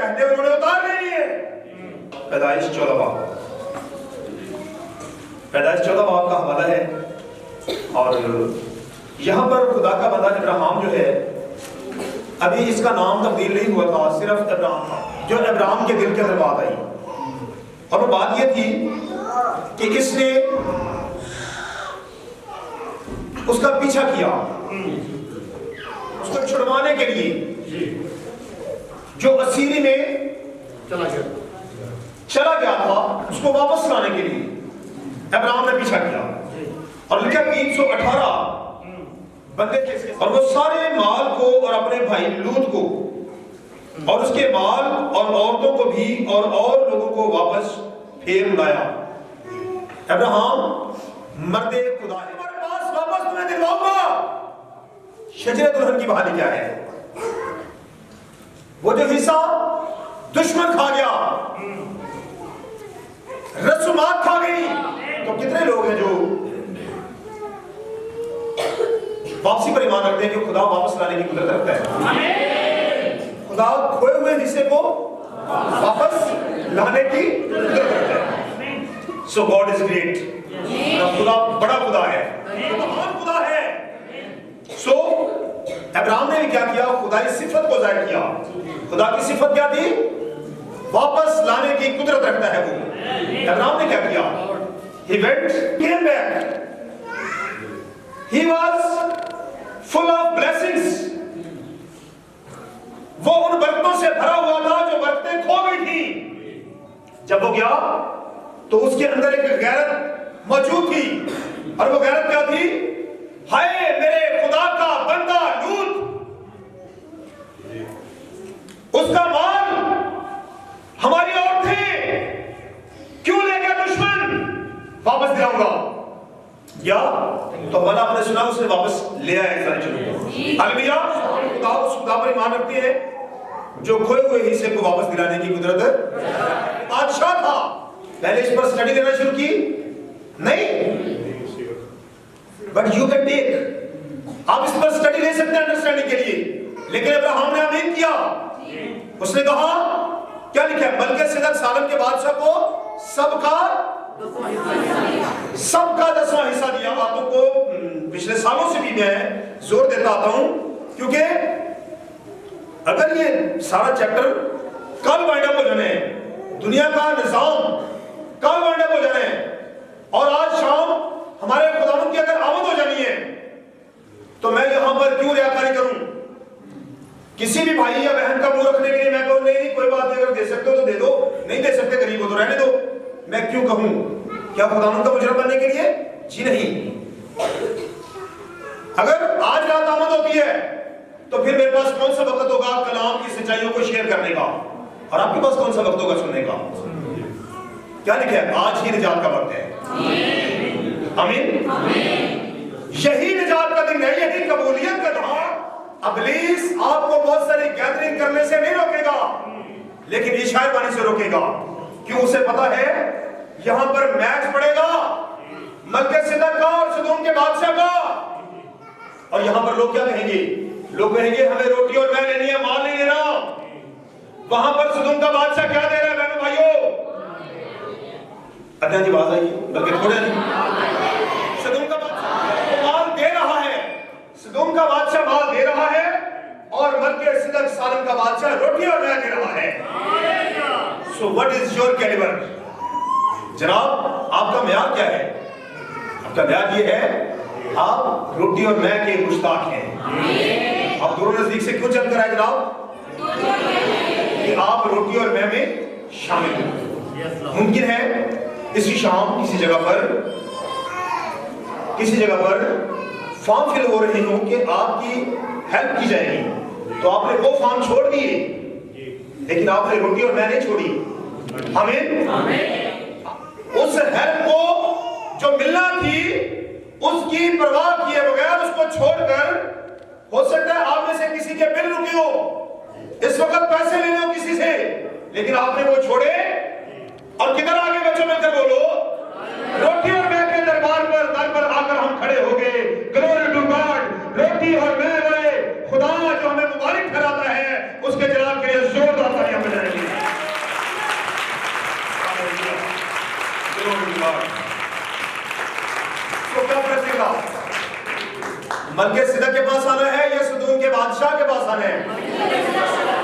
पहले उन्होंने उतार नहीं है। पैदाइश 14 बाब, पैदाइश 14 बाब का हवाला है। और यहाँ पर खुदा का बंदा अब्राहम जो है, अभी इसका नाम तब्दील नहीं हुआ था, सिर्फ अब्राहम था, जो अब्राहम के दिल के अंदर बात आई। और वो बात ये थी कि इसने उसका पीछा किया, उसको छुड़वाने के लिए जो असीरी में चला गया था, उसको वापस लाने के लिए अब्राहम ने पीछा किया। और लिखा 318 बंदे थे, और वो सारे माल को और अपने भाई लूत को और उसके माल और औरतों को भी और लोगों को वापस फेर लाया। अब्राहम मर्दे खुदा है, हमारे पास वापस तुम्हें दिलवाऊंगा। शजरे दुल्हन की बहाली क्या है? वो जो हिस्सा दुश्मन खा गया, रसूमात खा गई, तो कितने लोग हैं जो वापसी पर ईमान रखते हैं कि खुदा वापस लाने की कुदरत रखता है। खुदा खोए हुए हिस्से को वापस लाने की कुदरत रखता है। सो गॉड इज ग्रेट। खुदा बड़ा खुदा है, महान खुदा है। सो अब्राहम ने क्या किया? खुदाई सिफत को जाहिर किया। खुदा की सिफत क्या थी? वापस लाने की कुदरत रखता है वो। अब्राहम ने क्या किया? He went, came back. He was full of blessings. वो उन बरकतों से भरा हुआ था जो बरकतें खो गई थी। जब वो गया तो उसके अंदर एक गैरत मौजूद थी, और वो गैरत क्या थी? हाय मेरे खुदा का बंदा लूत, उसका माल हमारी ओर थे, क्यों ले गया दुश्मन? वापस दिलाऊंगा। या तो वाला आपने सुना, उसने वापस ले आया सारी चीजों। हालेलुया। खुदा उस खुदा पर ईमान रखते हैं जो खोए हुए हिस्से को वापस दिलाने की कुदरत बादशाह था। पहले इस पर स्टडी देना शुरू की नहीं, बट यू कैन टेक, आप इस पर स्टडी ले सकते हैं अंडरस्टैंडिंग के लिए। लेकिन अब्राहम ने आमीन किया। उसने कहा क्या लिखा है? बल्कि सिदक सालम के बादशाह को सबका 10वां हिस्सा दिया। बातों को पिछले सालों से भी मैं जोर देता आता हूं, क्योंकि अगर ये सारा चैप्टर कल वाइंड अप हो जाने, दुनिया का निजाम कल वाइंड अप हो जाने, और आज शाम हमारे खुदावंद की अगर आमद हो जानी है, तो मैं यहां पर क्यों रियाकारी करूं? किसी भी भाई या बहन का मुंह रखने के लिए मैं कहूं नहीं कोई बात नहीं, अगर दे सकते हो तो दे दो, नहीं दे सकते गरीब हो तो रहने दो, मैं क्यों कहूं? क्या खुदावंद का मुजरम बनने के लिए? जी नहीं। अगर आज रात आमद होती है तो फिर मेरे पास कौन सा वक्त होगा कलाम की सच्चाइयों को शेयर करने का, और आपके पास कौन सा वक्त होगा सुनने का? क्या लिखा है? आज ही निजात का वक्त है। आमीन। यही निजात का दिन है, यही कबूलियत का दिन। इब्लीस आपको बहुत सारी गैदरिंग करने से नहीं रोकेगा, लेकिन इशारे बानी से रोकेगा। क्यों? उसे पता है यहां पर मैच पड़ेगा मलके सिदक का और सदूम के बादशाह का। और यहां पर लोग क्या कहेंगे? लोग कहेंगे हमें रोटी और मैं लेनी है, माल नहीं लेना। वहां पर सदूम का बादशाह क्या दे रहा है बहनों भाइयों? अद्या जी बात आई, बल्कि थोड़े नहीं। सदूम का बादशाह माल दे रहा है, सदूम का बादशाह माल दे रहा है, और मलके सिदक सालम का बादशाह रोटी और मैं दे रहा है। So what is your calibre? जनाब आपका म्यार क्या है? आपका म्यार ये है आप रोटी और मैं के मुश्ताक हैं। आप दोनों नजदीक से क्यों चल कर आए जनाब? कि आप रोटी और मैं में शामिल हो। मुमकिन है इसी शाम किसी जगह पर फॉर्म फिल हो रहे हो कि आपकी हेल्प की जाएगी, तो आपने वो फॉर्म छोड़ दिए, लेकिन आपने रोटी और मैं नहीं छोड़ी। आमीन। उस हेल्प को जो मिलना थी उसकी परवाह किए बगैर उसको छोड़कर, हो सकता है आप में से किसी के बिल रुके हो, इस वक्त पैसे लेने हो किसी से, लेकिन आपने वो छोड़े और किधर आगे बच्चों मिलकर बोलो, रोटी और मैं के दर पर आकर हम खड़े हो गए। Glory to God. रोटी और मैं वाले खुदा जो हमें मुबारक ठहराता है, उसके जलाल के लिए जोरदार तालियां बजाएंगे। मलके सिदा के पास आना है या सदूम के बादशाह के पास आना है?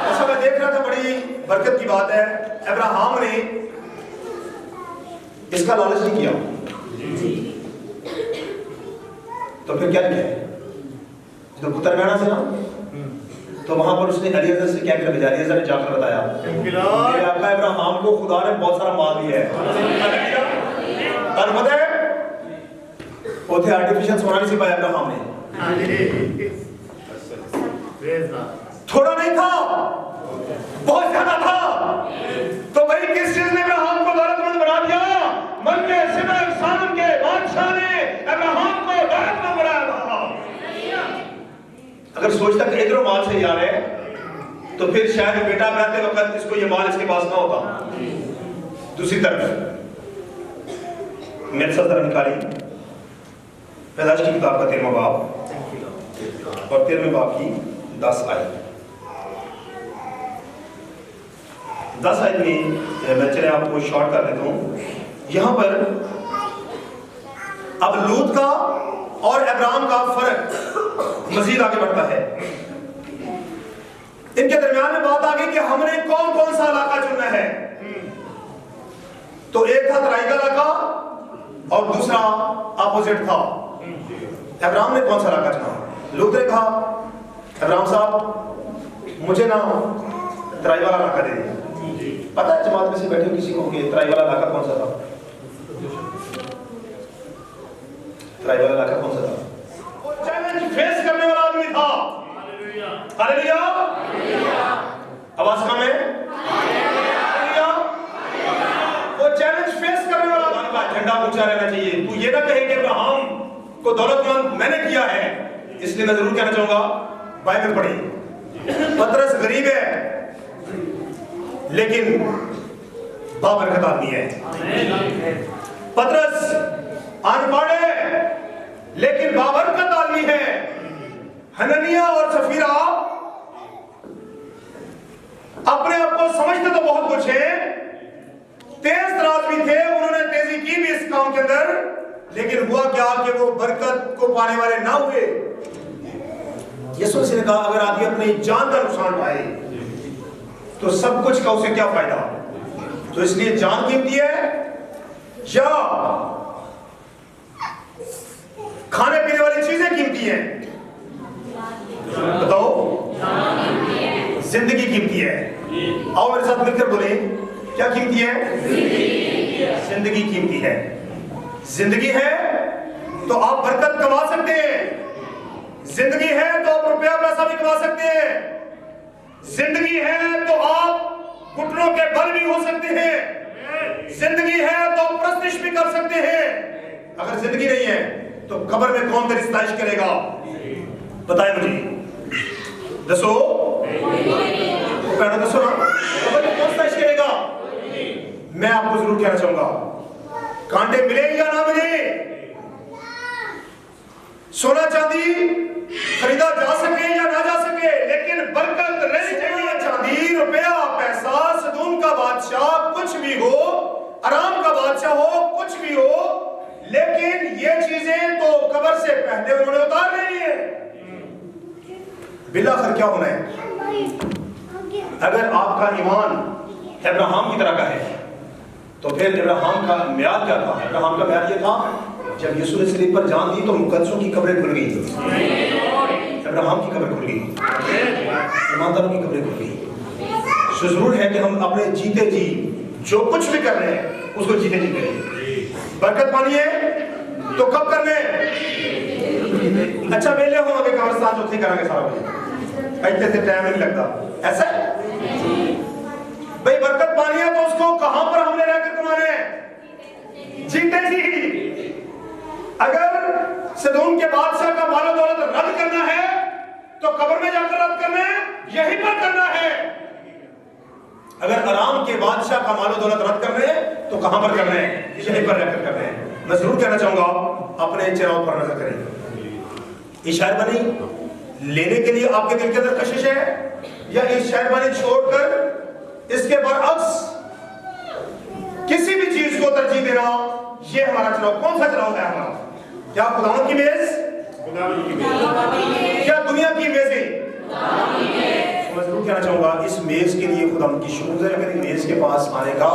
अच्छा, मैं देख रहा था, बड़ी बरकत की बात है, अब्राहम ने इसका लालच नहीं किया, तो फिर क्या किया? जब पुत्र गणा से ना, तो वहां पर उसने अलीअज़र से क्या किया? अलीअज़र ने जाकर बताया कि आपका अब्राहम को खुदा ने बहुत सारा माल दिया है। और पता है उसे आर्टिफिशियल सोना नहीं सिपाया अब्राहम ने, थोड़ा नहीं था, बहुत ज्यादा था। तो भाई किस चीज ने अब्राहम को दौलतमंद बना दिया? मलके सिदा सालम के बादशाह ने अब्राहम को दौलतमंद बनाया। अगर सोचता कि इधरों माल से यार है, तो फिर शायद बेटा बनाते वक्त इसको ये माल इसके पास ना होता। दूसरी तरफ मेरे साथ जरा निकाली पैदाइश की किताब का 13वां बाब और 13वें बाब की 10 आयत। 10 आयत में मैं चले आपको शॉर्ट कर देता हूं। यहां पर अब लूत का और अब्राहम का फर्क मजीद आगे बढ़ता है। इनके दरमियान में बात आ गई कि हमने कौन कौन सा इलाका चुनना है। तो एक था तराई का इलाका और दूसरा अपोजिट था। अब्राहम ने कौन सा इलाका चुना? लूत ने कहा अब्राहम साहब मुझे ना तराई वाला इलाका दे दीजिए। पता है जमात में से बैठे किसी को कि तराई वाला इलाका कौन सा था? तराई वाला इलाका कौन सा था? वो चैलेंज फेस करने वाला आदमी था। हालेलुया, आवाज कम है। हालेलुया, वो चैलेंज फेस करने वाला आदमी का झंडा ऊंचा रहना चाहिए। तू ये ना कहे कि अब्राहम को दौलतमंद मैंने किया है। इसलिए मैं जरूर कहना चाहूंगा बाइबल पढ़ी। पतरस गरीब है लेकिन बाबरकत आदमी है। पतरस अनपढ़ है लेकिन बाबरकत आदमी है। हननिया और सफीरा अपने आप को समझते तो बहुत कुछ है, तेज तराज भी थे, उन्होंने तेजी की भी इस काम के अंदर, लेकिन हुआ क्या कि वो बरकत को पाने वाले ना हुए। यीशु ने कहा अगर आदमी अपनी जान का नुकसान पाए तो सब कुछ का उसे क्या फायदा? तो इसलिए जान कीमती है या खाने पीने वाली चीजें कीमती हैं? बताओ। जिंदगी कीमती है। आओ मेरे साथ मिलकर बोले क्या कीमती है? जिंदगी कीमती है। जिंदगी है तो आप बरकत कमा सकते हैं। जिंदगी है तो आप रुपया पैसा भी कमा सकते हैं। जिंदगी है तो आप घुटनों के बल भी हो सकते हैं। जिंदगी है तो आप प्रस्तिश भी कर सकते हैं। अगर जिंदगी नहीं है तो कब्र में कौन तेरी सताइश करेगा? बताए मुझे, दसो पहले दसो ना, कब्र में कौन सताइश करेगा? मैं आपको जरूर कहना चाहूंगा कांटे मिले या ना मिले, सोना चांदी खरीदा जा सके या ना जा सके, लेकिन बरकत रहनी चाहिए। चांदी रुपया पैसा सदूम का बादशाह कुछ भी हो, आराम का बादशाह हो, कुछ भी हो, लेकिन ये चीजें तो कब्र से पहले उन्होंने उतार लेनी है। बिलाखिर क्या होना है? अगर आपका ईमान अब्राहम की तरह का है तो फिर अब्राहम का म्याद क्या था? अब्राहम का म्याद ये था जब यीशु ने सलीब पर जान दी तो मुकद्दसों की कब्रें खुल गई। अब्राहम की कब्र खुल गई, ईमानदारों की कब्रें खुल गई। जरूर है कि हम अपने जीते जी जो कुछ भी कर रहे हैं उसको जीते जी करें। बरकत पानी है तो कब करने? अच्छा वेले हो अगर कब्रिस्तान चौथे करेंगे सारा कुछ, ऐसे से टाइम नहीं लगता। ऐसा भाई बरकत पानी है तो उसको कहां पर हमने रहकर कमाने? जीते जी। अगर सदूम के बादशाह का मालो दौलत रद्द करना है तो कब्र में जाकर रद्द करना है, यहीं पर करना है। अगर आराम के बादशाह का मालो दौलत रद्द करना है तो कहां पर करना है? यहीं पर रहकर करना है। मैं जरूर कहना चाहूंगा अपने चेहरों पर नजर करें। ये शायरबानी लेने के लिए आपके दिल के अंदर कशिश है या इस शायरबानी छोड़कर इसके बरअक्स किसी भी चीज को तरजीह देना, ये हमारा चुनाव? कौन सा चुनाव है हमारा? क्या खुदावंद की मेज क्या दुनिया की मेजें? मैं जरूर कहना चाहूंगा इस मेज के लिए खुदा की शुक्र करें, मेज के पास आने का